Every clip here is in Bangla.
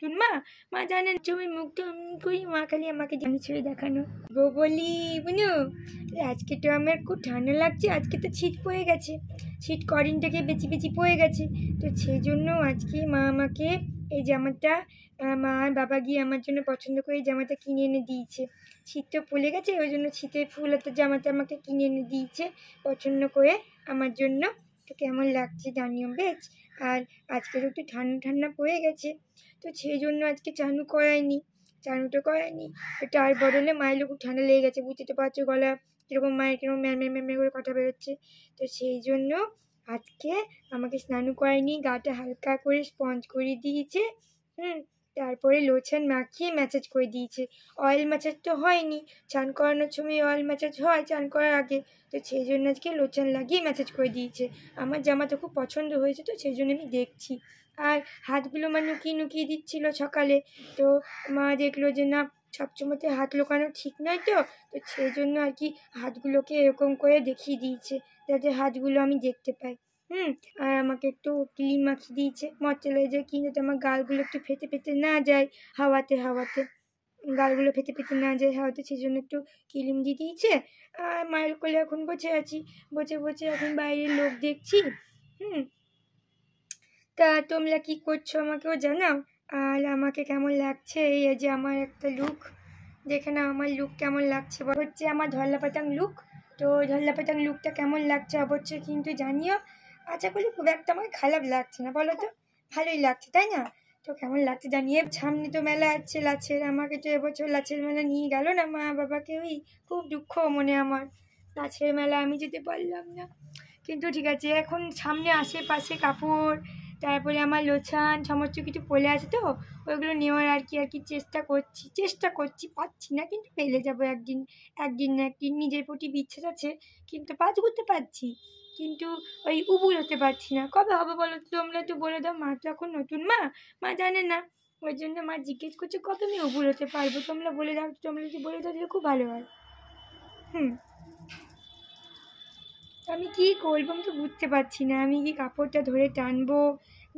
নতুন মা, মা জানেন তুমি মুখটা করি, মা খালি আমাকে জানি ছেড়ে দেখানো। বলি বুনু, আজকে তো আমার খুব ঠান্ডা লাগছে, আজকে তো শীত পড়ে গেছে, শীত কদিনটাকে বেঁচে বেঁচে পড়ে গেছে। তো সেই জন্য আজকে মা আমাকে এই জামাটা, মা আর বাবা গিয়ে আমার জন্য পছন্দ করে এই জামাটা কিনে এনে দিয়েছে। শীত তো পড়ে গেছে, ওই জন্য শীতের ফুল একটা জামাটা আমাকে কিনে এনে দিয়েছে পছন্দ করে আমার জন্য। তো কেমন লাগছে জানিও বেশ। আর আজকে তো একটু ঠান্ডা ঠান্ডা পড়ে গেছে, তো সেই জন্য আজকে চানুটা করায়নি। তার বদলে মায়ের খুব ঠান্ডা লেগে গেছে, বুঝতে তো পারছো, গলা কীরকম মায়ের কীরকম ম্যাম করে কথা বেরোচ্ছে। তো সেই জন্য আজকে আমাকে স্নানও করায়নি, গাটা হালকা করে স্পঞ্জ করে দিয়েছে। তারপরে লোশন মাখিয়ে ম্যাসাজ করে দিয়েছে। অয়েল ম্যাসাজ তো হয়নি, চান করানোর সময় অয়েল ম্যাসাজ হয় চান করার আগে, তো সেই জন্য আজকে লোশন লাগিয়ে ম্যাসাজ করে দিয়েছে। আমার জামাটা খুব পছন্দ হয়েছে, তো সেই জন্য আমি দেখছি। আর হাতগুলো মা নুকিয়ে দিচ্ছিল সকালে, তো মা দেখলো যে না, সবসময়তে হাত লুকানো ঠিক নয়, তো সেই জন্য আর কি হাতগুলোকে এরকম করে দেখিয়ে দিয়েছে যাতে হাতগুলো আমি দেখতে পাই। আর আমাকে একটু ক্রিম মাখিয়ে দিয়েছে ময়শ্চারাইজার, কি যাতে আমার গালগুলো একটু ফেটে না যায় হাওয়াতে, গালগুলো ফেটে না যায় হাওয়াতে, সেই জন্য একটু ক্রিম দিয়ে দিয়েছে। আর মায়ের কোলে এখন বসে আছি, বসে এখন বাইরের লোক দেখছি। তা তোমরা কি করছো আমাকেও জানাও। আর আমাকে কেমন লাগছে এই যে আমার একটা লুক, দেখে না আমার লুক কেমন লাগছে, হচ্ছে আমার ঢল্লাপাতাং লুক। তো ঢল্লাপাতাং লুকটা কেমন লাগছে অবশ্যই কিন্তু জানিও। আশা করি খুব একটা আমাকে খারাপ লাগছে না, বলো তো? ভালোই লাগছে, তাই না? তো কেমন লাগছে জানিয়ে। সামনে তো মেলা আছে লাচের, আমাকে তো এবছর লাচের মেলা নিয়ে গেল না মা বাবাকে, ওই খুব দুঃখ মনে আমার, লাচের মেলা আমি যেতে পারলাম না। কিন্তু ঠিক আছে, এখন সামনে আশেপাশে কাপড়, তারপরে আমার লোছান সমস্ত কিছু পড়ে আছে, তো ওইগুলো নেওয়ার আর কি চেষ্টা করছি, পাচ্ছি না, কিন্তু পেলে যাবো একদিন না একদিন। নিজের প্রতি বিশ্বাস আছে, কিন্তু কাজ করতে পারছি, কিন্তু ওই উবুল হতে পারছি না। কবে হবে বলো তো? তোমরা একটু বলে দাও, মা তো এখন নতুন মা জানে না, ওই জন্য মা জিজ্ঞেস করছে কবে আমি উবুল হতে পারবো। তোমরা বলে দাও, তোমরা যদি বলে দাও তাহলে খুব ভালো হয়। আমি কী করবো, আমি তো বুঝতে পারছি না, আমি কি কাপড়টা ধরে টানবো,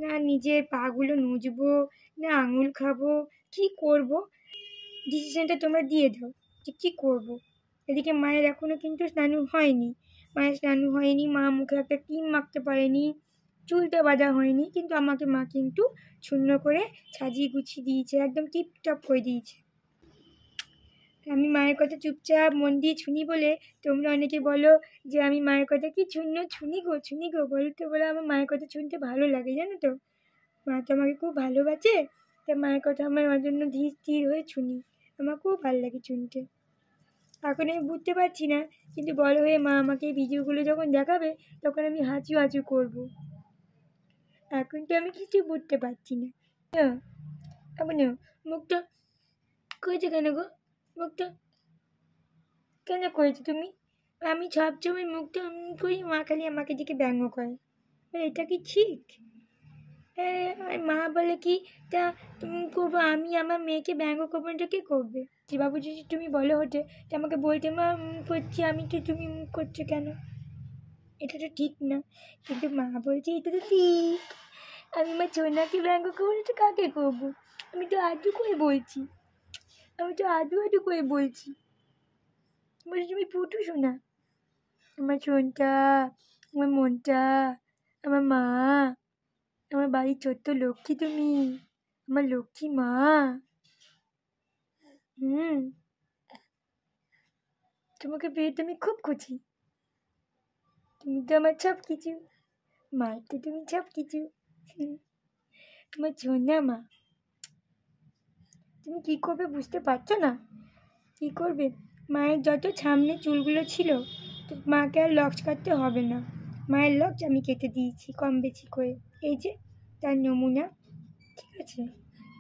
না নিজের পাগুলো নুজবো, না আঙুল খাবো, কি করব? ডিসিশনটা তোমরা দিয়ে দাও যে কী করবো। এদিকে মায়ের এখনও কিন্তু স্নান হয়নি, মা মুখে একটা ক্রিম মাখতে পারেনি, চুলটা বাঁধা হয়নি, কিন্তু আমাকে মা কিন্তু সুন্দর করে সাজিয়ে গুছিয়ে দিয়েছে, একদম টিপটপ করে দিয়েছে। আমি মায়ের কথা চুপচাপ মন দিয়ে শুনি বলে তোমরা অনেকে বলো যে আমি মায়ের কথা কি শুনি গো বলতে বলে আমার মায়ের কথা শুনতে ভালো লাগে, জানো তো? মা তো আমাকে খুব ভালোবাসে, তা মায়ের কথা আমার জন্য ধীর স্থির হয়ে শুনি, আমার খুব ভালো লাগে শুনতে। এখন আমি বুঝতে পারছি না, কিন্তু বড় হয়ে মা আমাকে এই ভিডিওগুলো যখন দেখাবে তখন আমি হাঁচু করবো। এখন তো আমি কিছু বুঝতে পারছি না। এখন মুখটা করেছে কেন গো? মুখটা কেন করেছো তুমি? আমি সবসময় মুখটা করি, মা খালি আমাকে দিকে ব্যঙ্গ করে, এটা কি ঠিক? আর মা বলে কি, তা তুমি করবো, আমি আমার মেয়েকে ব্যঙ্গ করবো, এটা কে করবে? যে বাবু যদি তুমি বলো হতে, তা আমাকে বলতে মা করছি, আমি তো তুমি করছো কেন? এটা তো ঠিক না, কিন্তু মা বলছে এটা তো ঠিক। আমি আমার ছোনাকে ব্যঙ্গ করবো, এটা কাকে করবো? আমি তো আদু করে বলছি, আদু করে বলছি। বলছি তুমি পুটু শোনা, আমার ছোনটা, আমার মনটা, আমার মা, আমার বাড়ির ছোট্ট লক্ষ্মী তুমি, আমার লক্ষ্মী মা। তোমাকে পেয়ে তুমি খুব খুশি, তুমি তো আমার সব কিছু, মা তো তুমি সব কিছু, তোমার ছোনা মা। তুমি কী করবে বুঝতে পারছো না? কী করবে? মায়ের যত সামনে চুলগুলো ছিল, তো মাকে আর লক্স কাটতে হবে না, মায়ের লক্স আমি কেটে দিয়েছি কম বেশি করে, এই যে তার নমুনা। ঠিক আছে,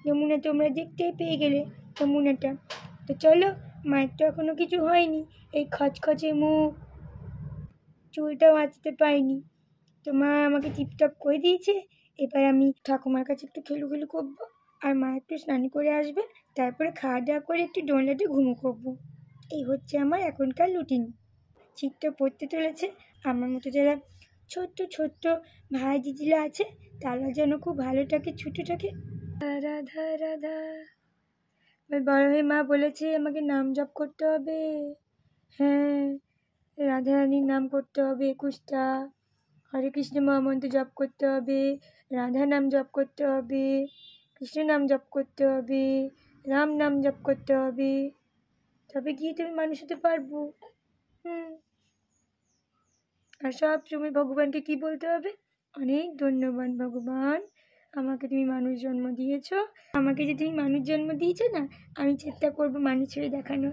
নমুনা তোমরা দেখতেই পেয়ে গেলে নমুনাটা। তো চলো, মায়ের তো এখনও কিছু হয়নি, এই খচখচে মুখ, চুলটাও আঁচতে পাইনি, তো মা আমাকে টিপটপ করে দিয়েছে। এবার আমি ঠাকুমার কাছে একটু খেলু করবো, আর মা একটু স্নান করে আসবে, তারপরে খাওয়া দাওয়া করে একটু দোলনাতে ঘুমো করবো। এই হচ্ছে আমার এখনকার রুটিন। শীত তো পড়তে চলেছে, আমার মতো যারা ছোট্ট ভাই দিদিরা আছে তারা যেন খুব ভালো থাকে, ছুটে থাকে। রাধা রাধা। বড় হয়ে মা বলেছে আমাকে নাম জপ করতে হবে। হ্যাঁ, রাধারানীর নাম করতে হবে 21টা, হরে কৃষ্ণ মহামন্ত্র জপ করতে হবে, রাধা নাম জপ করতে হবে, কৃষ্ণ নাম জপ করতে হবে, রাম নাম জপ করতে হবে, তবে গিয়ে তুমি মানুষ হতে পারবো। আর সব সময় ভগবানকে কি বলতে হবে? অনেক ধন্যবাদ ভগবান, আমাকে তুমি মানুষ জন্ম দিয়েছো। আমাকে যে তুমি মানুষ জন্ম দিয়েছো না, আমি চেষ্টা করবো মানুষ হয়ে দেখানো।